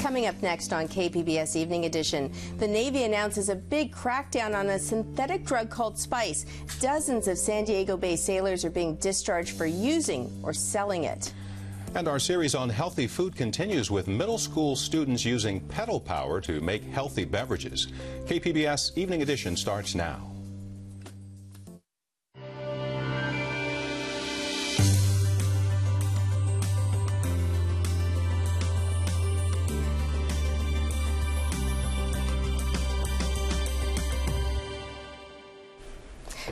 Coming up next on KPBS Evening Edition, the Navy announces a big crackdown on a synthetic drug called Spice. Dozens of San Diego-based sailors are being discharged for using or selling it. And our series on healthy food continues with middle school students using pedal power to make healthy beverages. KPBS Evening Edition starts now.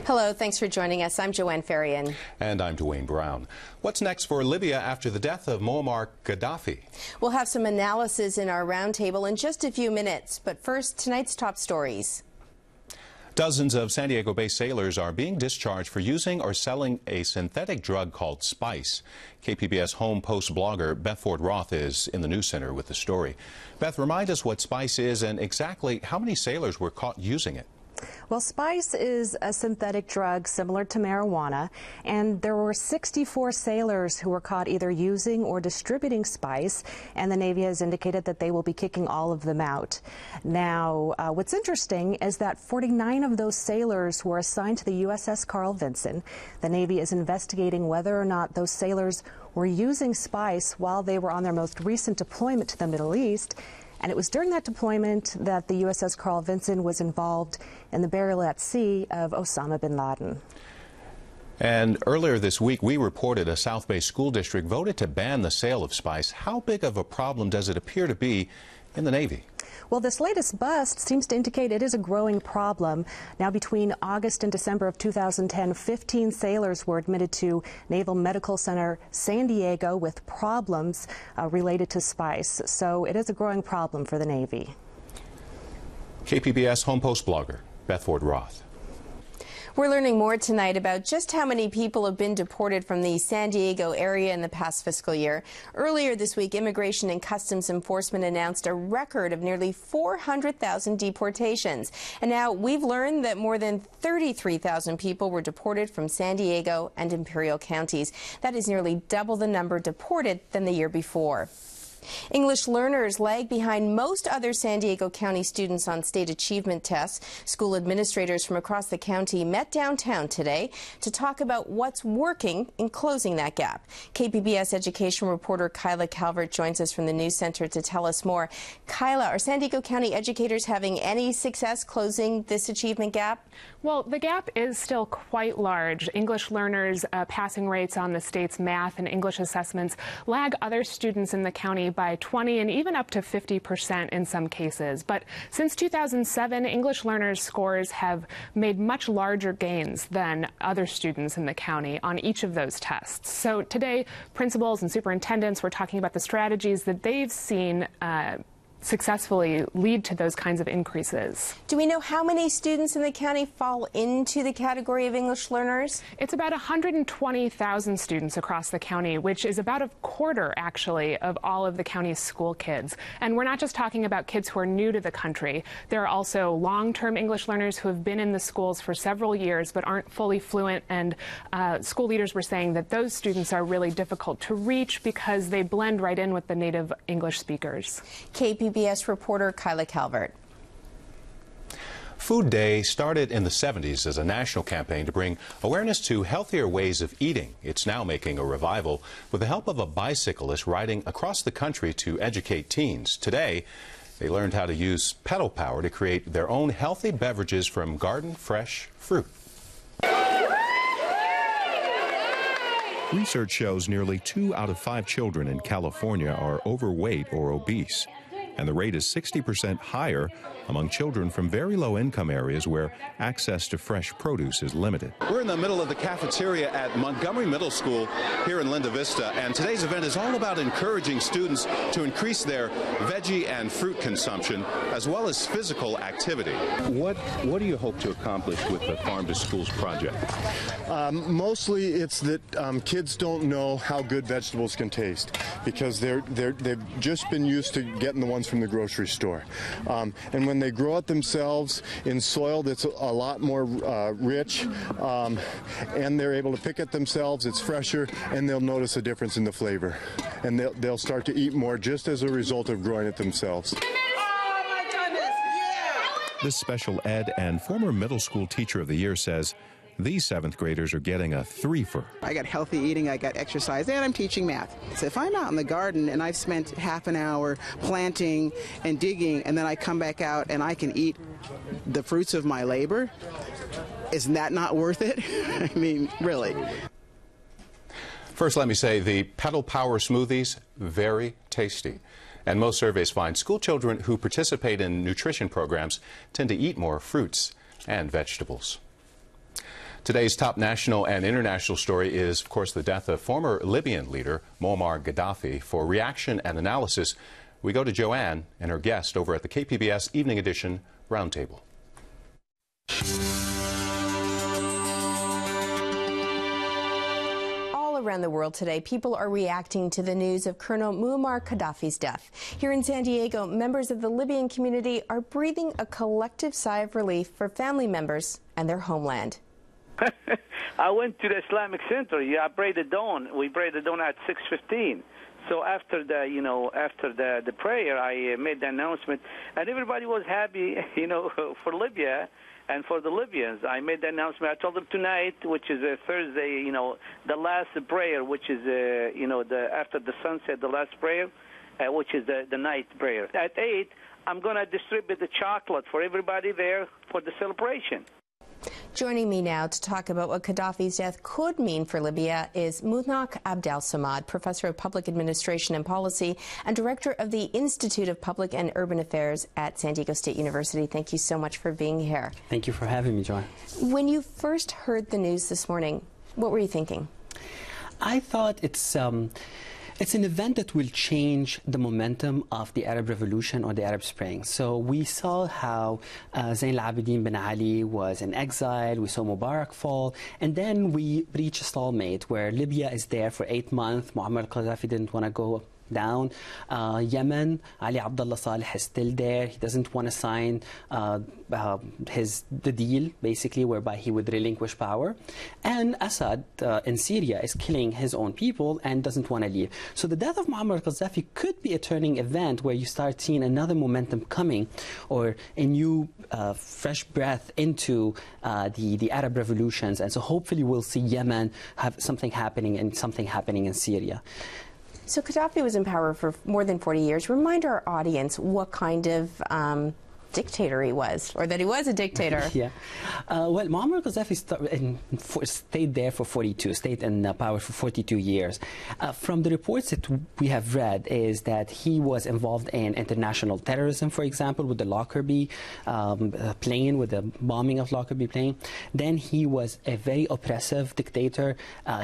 Hello, thanks for joining us. I'm Joanne Farian. And I'm Dwayne Brown. What's next for Libya after the death of Muammar Gaddafi? We'll have some analysis in our roundtable in just a few minutes. But first, tonight's top stories. Dozens of San Diego-based sailors are being discharged for using or selling a synthetic drug called Spice. KPBS Home Post blogger Beth Ford Roth is in the news center with the story. Beth, remind us what Spice is and exactly how many sailors were caught using it. Well, Spice is a synthetic drug similar to marijuana, and there were 64 sailors who were caught either using or distributing Spice, and the Navy has indicated that they will be kicking all of them out. Now, what's interesting is that 49 of those sailors were assigned to the USS Carl Vinson. The Navy is investigating whether or not those sailors were using Spice while they were on their most recent deployment to the Middle East. And it was during that deployment that the USS Carl Vinson was involved in the burial at sea of Osama bin Laden. And earlier this week, we reported a South Bay school district voted to ban the sale of Spice. How big of a problem does it appear to be in the Navy? Well, this latest bust seems to indicate it is a growing problem. Now, between August and December of 2010, 15 sailors were admitted to Naval Medical Center San Diego with problems related to Spice. So it is a growing problem for the Navy. KPBS Home Post blogger Beth Ford Roth. We're learning more tonight about just how many people have been deported from the San Diego area in the past fiscal year. Earlier this week, Immigration and Customs Enforcement announced a record of nearly 400,000 deportations. And now we've learned that more than 33,000 people were deported from San Diego and Imperial counties. That is nearly double the number deported than the year before. English learners lag behind most other San Diego County students on state achievement tests. School administrators from across the county met downtown today to talk about what's working in closing that gap. KPBS education reporter Kyla Calvert joins us from the news center to tell us more. Kyla, are San Diego County educators having any success closing this achievement gap? Well, the gap is still quite large. English learners' passing rates on the state's math and English assessments lag other students in the county by 20 and even up to 50% in some cases. But since 2007, English learners' scores have made much larger gains than other students in the county on each of those tests. So today, principals and superintendents were talking about the strategies that they've seen successfully lead to those kinds of increases. Do we know how many students in the county fall into the category of English learners? It's about 120,000 students across the county, which is about a quarter, actually, of all of the county's school kids. And we're not just talking about kids who are new to the country. There are also long-term English learners who have been in the schools for several years but aren't fully fluent, and school leaders were saying that those students are really difficult to reach because they blend right in with the native English speakers. KPBS reporter Kyla Calvert. Food Day started in the 70s as a national campaign to bring awareness to healthier ways of eating. It's now making a revival with the help of a bicyclist riding across the country to educate teens. Today, they learned how to use pedal power to create their own healthy beverages from garden fresh fruit. Research shows nearly 2 out of 5 children in California are overweight or obese, and the rate is 60% higher among children from very low-income areas where access to fresh produce is limited. We're in the middle of the cafeteria at Montgomery Middle School here in Linda Vista, and today's event is all about encouraging students to increase their veggie and fruit consumption as well as physical activity. What do you hope to accomplish with the Farm to Schools project? Mostly it's that kids don't know how good vegetables can taste because they've just been used to getting the ones beans from the grocery store. And when they grow it themselves in soil that's a lot more rich, and they're able to pick it themselves, it's fresher, and they'll notice a difference in the flavor. And they'll start to eat more just as a result of growing it themselves. This special ed and former middle school teacher of the year says these 7th graders are getting a threefer. I got healthy eating, I got exercise, and I'm teaching math. So if I'm out in the garden and I've spent half an hour planting and digging, and then I come back out and I can eat the fruits of my labor, isn't that not worth it? I mean, really. First, let me say the Pedal Power smoothies, very tasty. And most surveys find school children who participate in nutrition programs tend to eat more fruits and vegetables. Today's top national and international story is, of course, the death of former Libyan leader Muammar Gaddafi. For reaction and analysis, we go to Joanne and her guest over at the KPBS Evening Edition Roundtable. Around the world today, people are reacting to the news of Colonel Muammar Gaddafi's death. Here in San Diego, members of the Libyan community are breathing a collective sigh of relief for family members and their homeland. I went to the Islamic Center. Yeah, I prayed the dawn. We prayed the dawn at 6:15. So after the prayer, I made the announcement, and everybody was happy, for Libya. And for the Libyans, I made the announcement. I told them tonight, which is a Thursday, the last prayer, which is, after the sunset, the last prayer, which is the night prayer. At 8, I'm going to distribute the chocolate for everybody there for the celebration. Joining me now to talk about what Gaddafi's death could mean for Libya is Muhnak Abdel-Samad, Professor of Public Administration and Policy and Director of the Institute of Public and Urban Affairs at San Diego State University. Thank you so much for being here. Thank you for having me, Joy. When you first heard the news this morning, what were you thinking? I thought it's an event that will change the momentum of the Arab Revolution or the Arab Spring. So we saw how Zain al-Abidin bin Ali was in exile, we saw Mubarak fall, and then we reached a stalemate where Libya is there for 8 months. Muammar Gaddafi didn't want to go down. Yemen, Ali Abdullah Saleh is still there. He doesn't want to sign the deal, basically, whereby he would relinquish power. And Assad in Syria is killing his own people and doesn't want to leave. So the death of Muammar Gaddafi could be a turning event where you start seeing another momentum coming, or a new fresh breath into the Arab revolutions. And so hopefully we'll see Yemen have something happening and something happening in Syria. So Gaddafi was in power for more than 40 years. Remind our audience what kind of dictator he was, or that he was a dictator. Yeah. Well, Muammar Gaddafi stayed there for stayed in power for 42 years. From the reports that we have read is that he was involved in international terrorism, for example, with the Lockerbie plane, with the bombing of Lockerbie plane. Then he was a very oppressive dictator,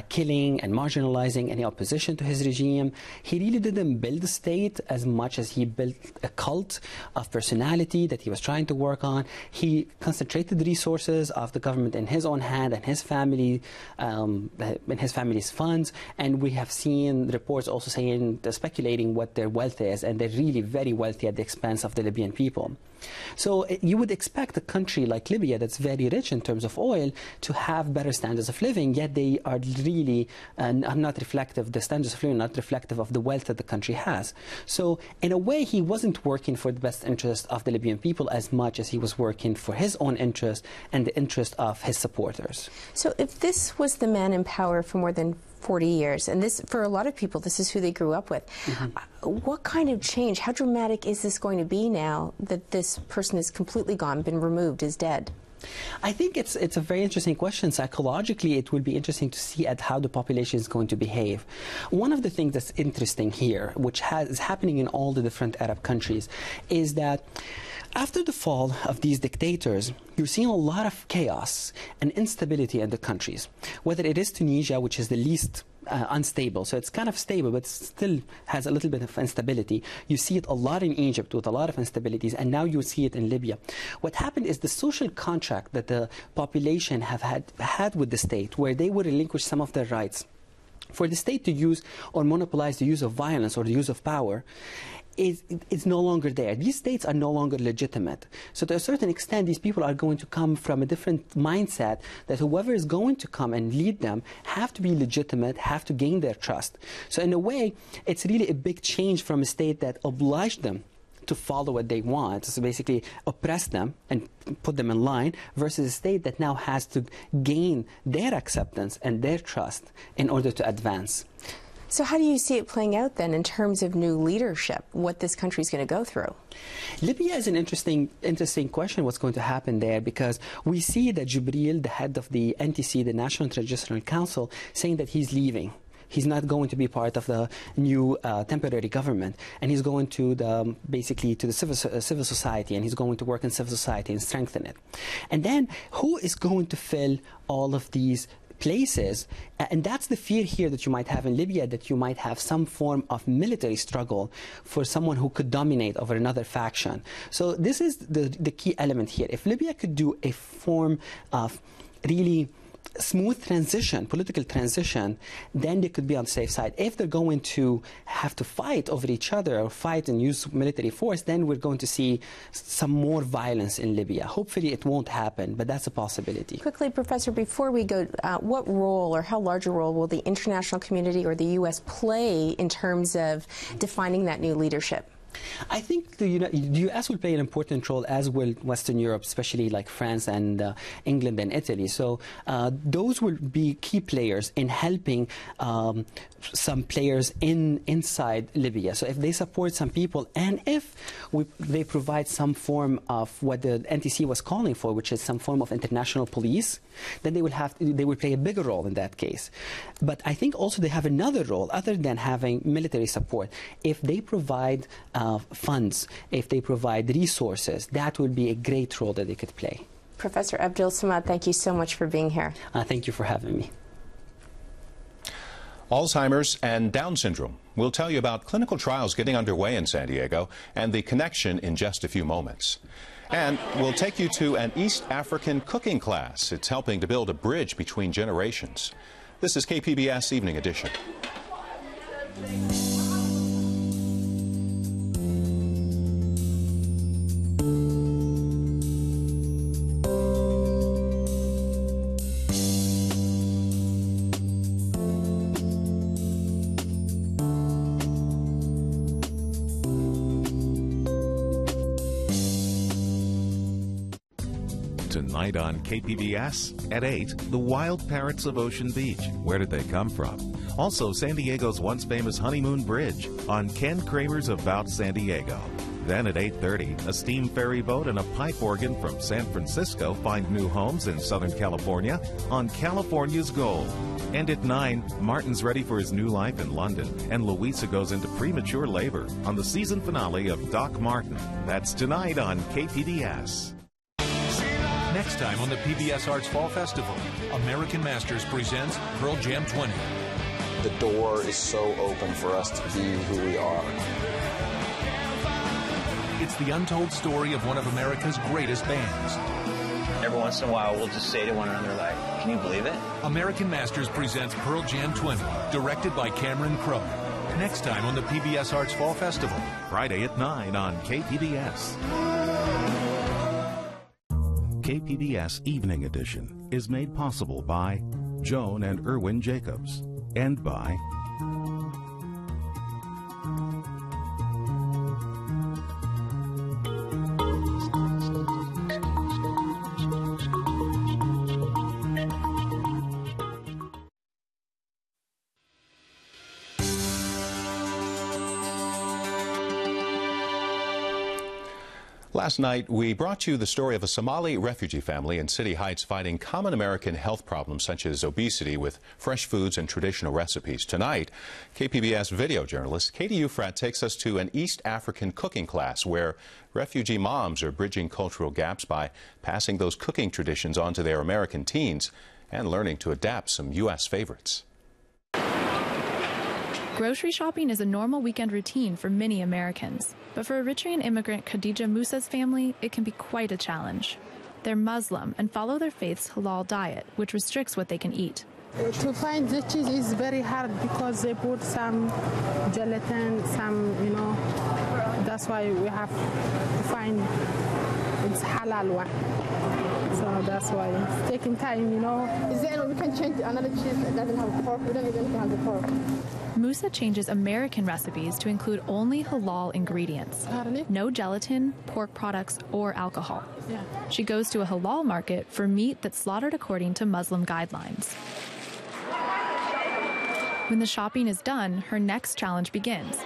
killing and marginalizing any opposition to his regime. He really didn't build a state as much as he built a cult of personality that he was trying to work on. He concentrated the resources of the government in his own hand and his family, in his family's funds. And we have seen reports also saying, speculating what their wealth is, and they're really very wealthy at the expense of the Libyan people. So you would expect a country like Libya, that's very rich in terms of oil, to have better standards of living, yet they are really not reflective, the standards of living are not reflective of the wealth that the country has. So in a way, he wasn't working for the best interest of the Libyan people as much as he was working for his own interest and the interest of his supporters. So if this was the man in power for more than 40 years, and this, for a lot of people, this is who they grew up with. What kind of change, how dramatic is this going to be now that this person is completely gone, been removed, is dead? I think it's a very interesting question. Psychologically, it will be interesting to see at how the population is going to behave. One of the things that's interesting here, which is happening in all the different Arab countries, is that after the fall of these dictators, you're seeing a lot of chaos and instability in the countries. Whether it is Tunisia, which is the least unstable, so it's kind of stable, but still has a little bit of instability. You see it a lot in Egypt with a lot of instabilities, and now you see it in Libya. What happened is the social contract that the population have had with the state, where they would relinquish some of their rights, for the state to use or monopolize the use of violence or the use of power, is no longer there. These states are no longer legitimate. So to a certain extent, these people are going to come from a different mindset that whoever is going to come and lead them have to be legitimate, have to gain their trust. So in a way, it's really a big change from a state that obliged them to follow what they want, so basically oppress them and put them in line, versus a state that now has to gain their acceptance and their trust in order to advance. So how do you see it playing out then in terms of new leadership, what this country is going to go through? Libya is an interesting question, what's going to happen there, because we see that Jibril, the head of the NTC, the National Transitional Council, saying that he's leaving. He's not going to be part of the new temporary government, and he's going to basically to the civil society, and he's going to work in civil society and strengthen it. And then who is going to fill all of these places? And that's the fear here that you might have in Libya, that you might have some form of military struggle for someone who could dominate over another faction. So this is the key element here. If Libya could do a form of really smooth transition, political transition, then they could be on the safe side. If they're going to have to fight over each other or fight and use military force, then we're going to see some more violence in Libya. Hopefully it won't happen, but that's a possibility. Quickly, Professor, before we go, what role or how large a role will the international community or the U.S. play in terms of defining that new leadership? I think the U.S. will play an important role, as will Western Europe, especially like France and England and Italy. So those will be key players in helping some players inside Libya. So if they support some people, and if they provide some form of what the NTC was calling for, which is some form of international police, then they will play a bigger role in that case. But I think also they have another role other than having military support. If they provide funds, if they provide resources, that would be a great role that they could play. Professor Abdul Samad, thank you so much for being here. Thank you for having me. Alzheimer's and Down syndrome. We'll tell you about clinical trials getting underway in San Diego and the connection in just a few moments. And we'll take you to an East African cooking class. It's helping to build a bridge between generations. This is KPBS Evening Edition. Tonight on KPBS at 8, the wild parrots of Ocean Beach. Where did they come from? Also, San Diego's once famous Honeymoon Bridge on Ken Kramer's About San Diego. Then at 8:30, a steam ferry boat and a pipe organ from San Francisco find new homes in Southern California on California's Gold. And at 9, Martin's ready for his new life in London, and Louisa goes into premature labor on the season finale of Doc Martin. That's tonight on KPBS. Next time on the PBS Arts Fall Festival, American Masters presents Pearl Jam 20. The door is so open for us to be who we are. It's the untold story of one of America's greatest bands. Every once in a while, we'll just say to one another, like, can you believe it? American Masters presents Pearl Jam 20, directed by Cameron Crowe. Next time on the PBS Arts Fall Festival. Friday at 9 on KPBS. KPBS Evening Edition is made possible by Joan and Erwin Jacobs and by Last night, we brought you the story of a Somali refugee family in City Heights fighting common American health problems such as obesity with fresh foods and traditional recipes. Tonight, KPBS video journalist Katie Ufrat takes us to an East African cooking class where refugee moms are bridging cultural gaps by passing those cooking traditions on to their American teens and learning to adapt some U.S. favorites. Grocery shopping is a normal weekend routine for many Americans, but for Eritrean immigrant Khadija Musa's family, it can be quite a challenge. They're Muslim and follow their faith's halal diet, which restricts what they can eat. To find the cheese is very hard because they put some gelatin, some, that's why we have to find it's halal one. So that's why it's taking time, you know. Is there we can change another cheese that doesn't have pork? We don't even have the pork. Musa changes American recipes to include only halal ingredients. No gelatin, pork products, or alcohol. Yeah. She goes to a halal market for meat that's slaughtered according to Muslim guidelines. When the shopping is done, her next challenge begins.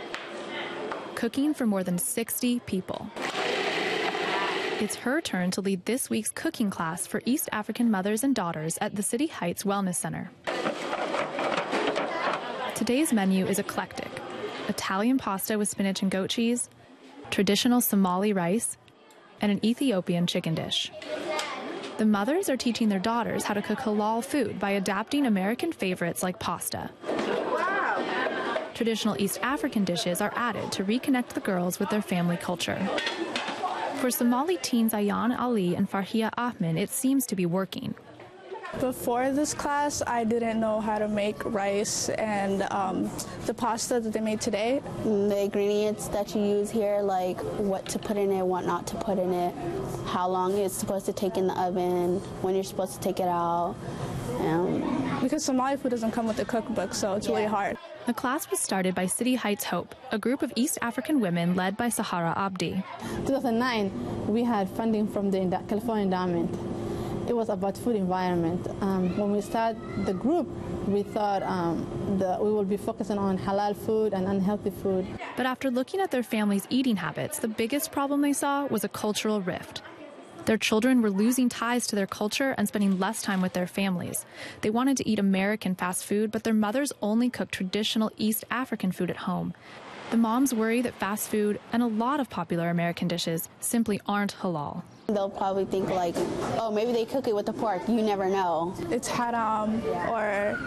Cooking for more than 60 people. It's her turn to lead this week's cooking class for East African mothers and daughters at the City Heights Wellness Center. Today's menu is eclectic. Italian pasta with spinach and goat cheese, traditional Somali rice, and an Ethiopian chicken dish. The mothers are teaching their daughters how to cook halal food by adapting American favorites like pasta. Traditional East African dishes are added to reconnect the girls with their family culture. For Somali teens Ayan Ali and Farhia Ahmed, it seems to be working. Before this class, I didn't know how to make rice and the pasta that they made today. The ingredients that you use here, like what to put in it, what not to put in it, how long it's supposed to take in the oven, when you're supposed to take it out. Because Somali food doesn't come with a cookbook, so it's really hard. The class was started by City Heights Hope, a group of East African women led by Sahara Abdi. 2009, we had funding from the California Endowment. It was about food environment. When we started the group, we thought that we would be focusing on halal food and unhealthy food. But after looking at their families' eating habits, the biggest problem they saw was a cultural rift. Their children were losing ties to their culture and spending less time with their families. They wanted to eat American fast food, but their mothers only cooked traditional East African food at home. The moms worry that fast food and a lot of popular American dishes simply aren't halal. They'll probably think like, oh, maybe they cook it with the pork. You never know. It's haram, or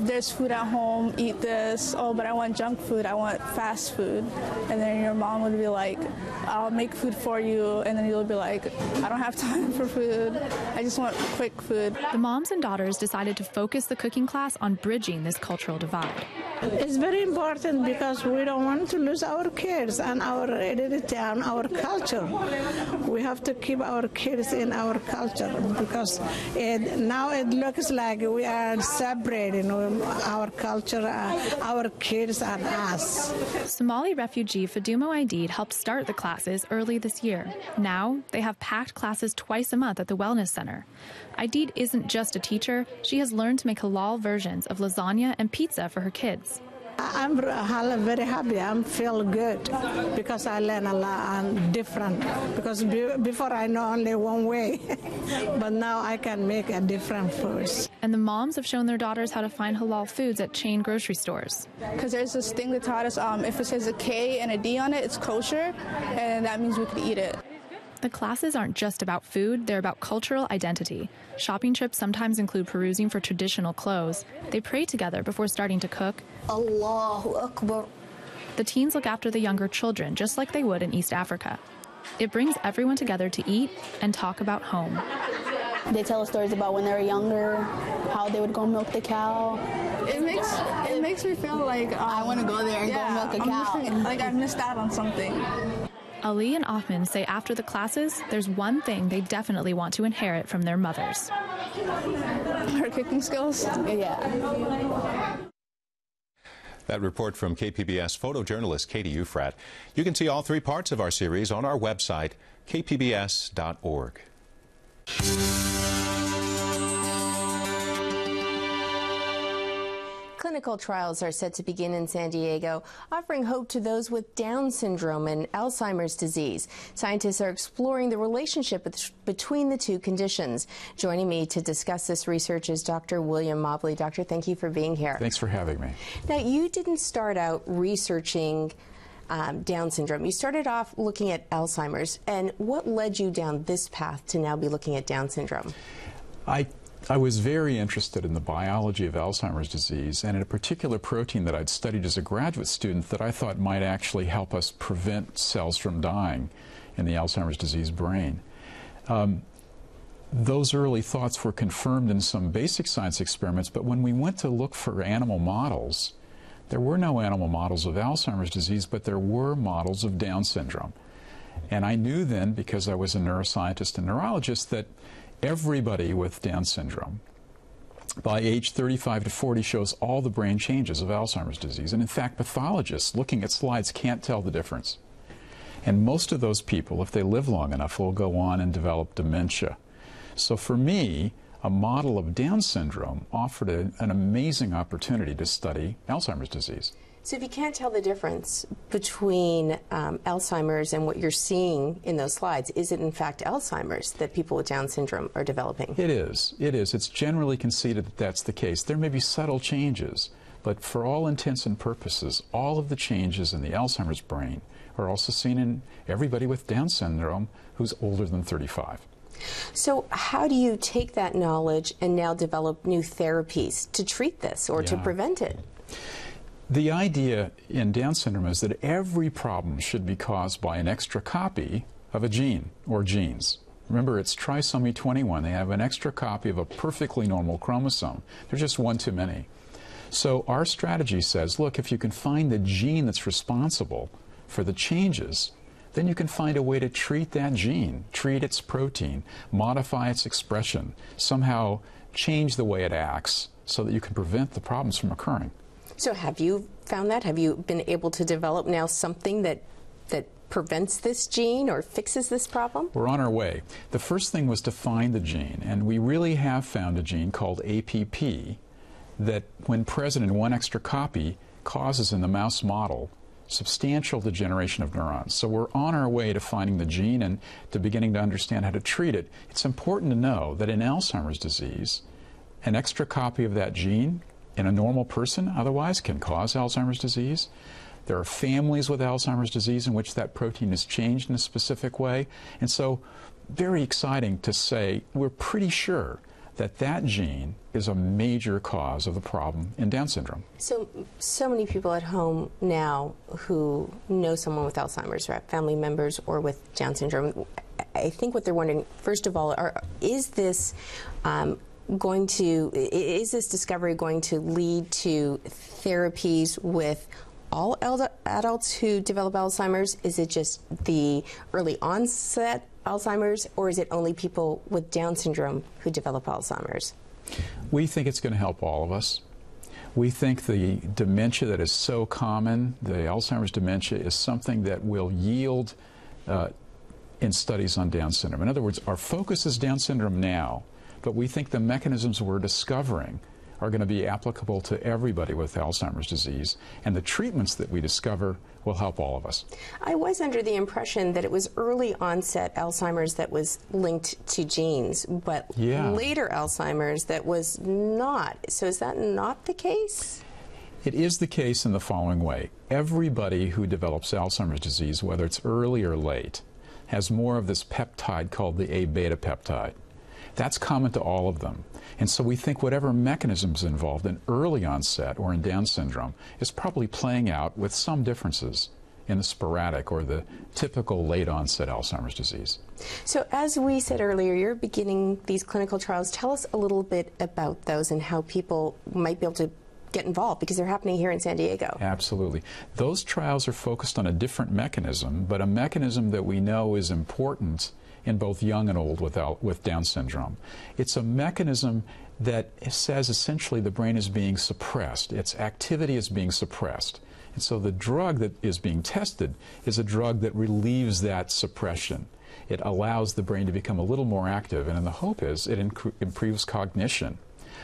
there's food at home, eat this. Oh, but I want junk food, I want fast food. And then your mom would be like, I'll make food for you. And then you'll be like, I don't have time for food. I just want quick food. The moms and daughters decided to focus the cooking class on bridging this cultural divide. It's very important because we don't want to lose our kids and our identity and our culture. We have to keep our kids in our culture because now it looks like we are separating our culture, our kids and us. Somali refugee Fadumo Aidid helped start the classes early this year. Now they have packed classes twice a month at the Wellness Center. Aidid isn't just a teacher. She has learned to make halal versions of lasagna and pizza for her kids. I'm very happy. I feel good because I learn a lot and different. Because before I know only one way, but now I can make a different food. And the moms have shown their daughters how to find halal foods at chain grocery stores. Because there's this thing that taught us if it says a K and a D on it, it's kosher, and that means we could eat it. The classes aren't just about food, they're about cultural identity. Shopping trips sometimes include perusing for traditional clothes. They pray together before starting to cook. Allahu Akbar. The teens look after the younger children, just like they would in East Africa. It brings everyone together to eat and talk about home. They tell us stories about when they were younger, how they would go milk the cow. It makes me feel like I want to go there and go milk a cow. Like I missed out on something. Ali and Ahmed say after the classes, there's one thing they definitely want to inherit from their mothers. Her cooking skills? Yeah. That report from KPBS photojournalist Katie Ufrat. You can see all three parts of our series on our website, kpbs.org. Clinical trials are set to begin in San Diego, offering hope to those with Down syndrome and Alzheimer's disease. Scientists are exploring the relationship between the two conditions. Joining me to discuss this research is Dr. William Mobley. Doctor, thank you for being here. Thanks for having me. Now, you didn't start out researching Down syndrome. You started off looking at Alzheimer's. And what led you down this path to now be looking at Down syndrome? I was very interested in the biology of Alzheimer's disease and in a particular protein that I'd studied as a graduate student that I thought might actually help us prevent cells from dying in the Alzheimer's disease brain. Those early thoughts were confirmed in some basic science experiments, but when we went to look for animal models There were no animal models of Alzheimer's disease, but there were models of Down syndrome. And I knew then, because I was a neuroscientist and neurologist, that everybody with Down syndrome by age 35 to 40 shows all the brain changes of Alzheimer's disease. And in fact, pathologists looking at slides can't tell the difference. And most of those people, if they live long enough, will go on and develop dementia. So for me, a model of Down syndrome offered an amazing opportunity to study Alzheimer's disease. So if you can't tell the difference between Alzheimer's and what you're seeing in those slides, is it in fact Alzheimer's that people with Down syndrome are developing? It is. It is. It's generally conceded that that's the case. There may be subtle changes, but for all intents and purposes, all of the changes in the Alzheimer's brain are also seen in everybody with Down syndrome who's older than 35. So how do you take that knowledge and now develop new therapies to treat this or to prevent it? The idea in Down syndrome is that every problem should be caused by an extra copy of a gene or genes. Remember, it's trisomy 21. They have an extra copy of a perfectly normal chromosome. There's just one too many. So our strategy says, look, if you can find the gene that's responsible for the changes, then you can find a way to treat that gene, treat its protein, modify its expression, somehow change the way it acts so that you can prevent the problems from occurring. So have you found that? Have you been able to develop now something that prevents this gene or fixes this problem? We're on our way. The first thing was to find the gene, and we really have found a gene called APP that, when present in one extra copy, causes in the mouse model substantial degeneration of neurons. So we're on our way to finding the gene and to beginning to understand how to treat it. It's important to know that in Alzheimer's disease, an extra copy of that gene in a normal person otherwise can cause Alzheimer's disease. There are families with Alzheimer's disease in which that protein is changed in a specific way. And so, very exciting to say we're pretty sure that that gene is a major cause of the problem in Down syndrome. So many people at home now who know someone with Alzheimer's, or family members, or with Down syndrome, I think what they're wondering, first of all, is this discovery going to lead to therapies with all adults who develop Alzheimer's? Is it just the early onset Alzheimer's, or is it only people with Down syndrome who develop Alzheimer's? We think it's going to help all of us. We think the dementia that is so common, the Alzheimer's dementia, is something that will yield in studies on Down syndrome. In other words, our focus is Down syndrome now, but we think the mechanisms we're discovering are going to be applicable to everybody with Alzheimer's disease, and the treatments that we discover will help all of us. I was under the impression that it was early onset Alzheimer's that was linked to genes, but later Alzheimer's that was not. So is that not the case? It is the case in the following way. Everybody who develops Alzheimer's disease, whether it's early or late, has more of this peptide called the A-beta peptide. That's common to all of them. And so we think whatever mechanisms involved in early onset or in Down syndrome is probably playing out with some differences in the sporadic or the typical late onset Alzheimer's disease. So as we said earlier, you're beginning these clinical trials. Tell us a little bit about those and how people might be able to get involved, because they're happening here in San Diego. Absolutely. Those trials are focused on a different mechanism, but a mechanism that we know is important in both young and old with Down syndrome. It's a mechanism that says essentially the brain is being suppressed. Its activity is being suppressed. And so the drug that is being tested is a drug that relieves that suppression. It allows the brain to become a little more active, and the hope is it improves cognition.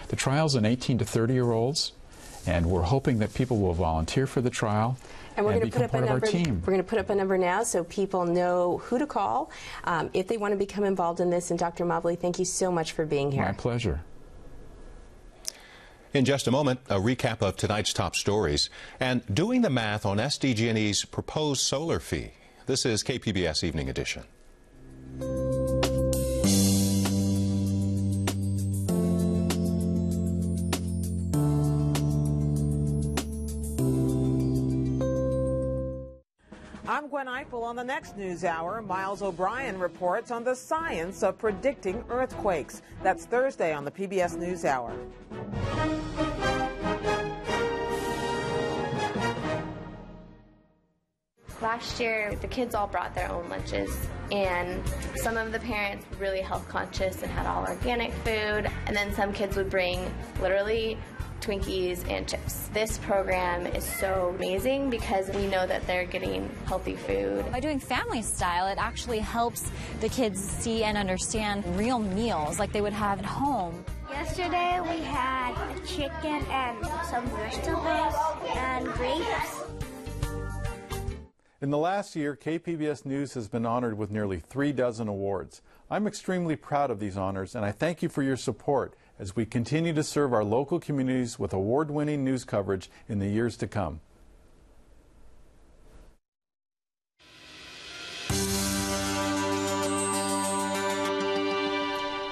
The trial's in 18 to 30-year-olds, and we're hoping that people will volunteer for the trial and become part of our team. We're going to put up a number now so people know who to call if they want to become involved in this. And Dr. Mobley, thank you so much for being here. My pleasure. In just a moment, a recap of tonight's top stories and doing the math on SDG&E's proposed solar fee. This is KPBS Evening Edition. I'm Gwen Eichel. On the next news hour, Miles O'Brien reports on the science of predicting earthquakes. That's Thursday on the PBS NewsHour. Last year, the kids all brought their own lunches, and some of the parents were really health conscious and had all organic food, and then some kids would bring literally Twinkies and chips. This program is so amazing because we know that they're getting healthy food. By doing family style, it actually helps the kids see and understand real meals like they would have at home. Yesterday we had a chicken and some vegetables and grapes. In the last year, KPBS News has been honored with nearly 3 dozen awards. I'm extremely proud of these honors, and I thank you for your support as we continue to serve our local communities with award-winning news coverage in the years to come.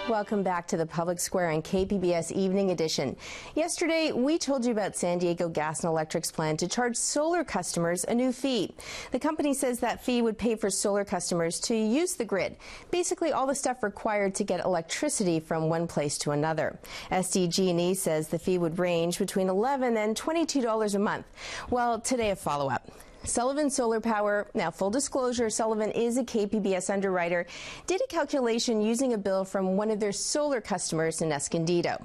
Welcome back to the Public Square and KPBS Evening Edition. Yesterday, we told you about San Diego Gas and Electric's plan to charge solar customers a new fee. The company says that fee would pay for solar customers to use the grid, basically all the stuff required to get electricity from one place to another. SDG&E says the fee would range between $11 and $22 a month. Well, today a follow-up. Sullivan Solar Power, now full disclosure, Sullivan is a KPBS underwriter, did a calculation using a bill from one of their solar customers in Escondido.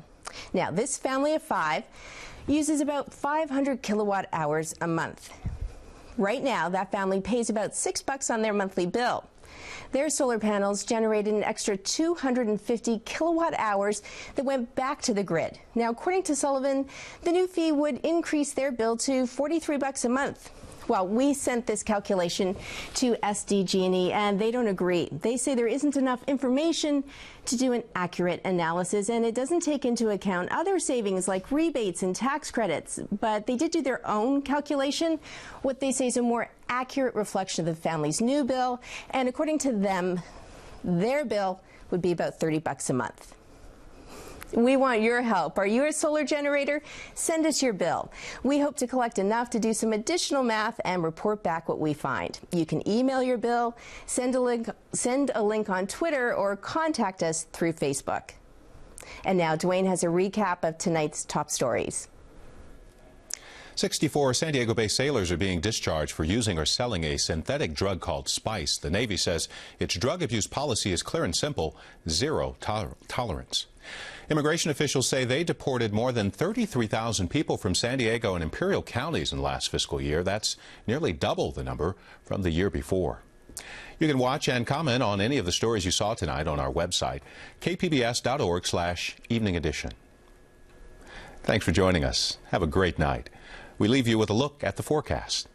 Now, this family of 5 uses about 500 kilowatt hours a month. Right now, that family pays about $6 on their monthly bill. Their solar panels generated an extra 250 kilowatt hours that went back to the grid. Now, according to Sullivan, the new fee would increase their bill to $43 a month. Well, we sent this calculation to SDG&E, and they don't agree. They say there isn't enough information to do an accurate analysis, and it doesn't take into account other savings like rebates and tax credits. But they did do their own calculation, what they say is a more accurate reflection of the family's new bill, and according to them, their bill would be about $30 a month. We want your help. Are you a solar generator? Send us your bill. We hope to collect enough to do some additional math and report back what we find. You can email your bill, send a link on Twitter, or contact us through Facebook. And now Dwayne has a recap of tonight's top stories. 64 San Diego-based sailors are being discharged for using or selling a synthetic drug called Spice. The Navy says its drug abuse policy is clear and simple: zero tolerance. Immigration officials say they deported more than 33,000 people from San Diego and Imperial counties in the last fiscal year. That's nearly double the number from the year before. You can watch and comment on any of the stories you saw tonight on our website, kpbs.org/evening edition. Thanks for joining us. Have a great night. We leave you with a look at the forecast.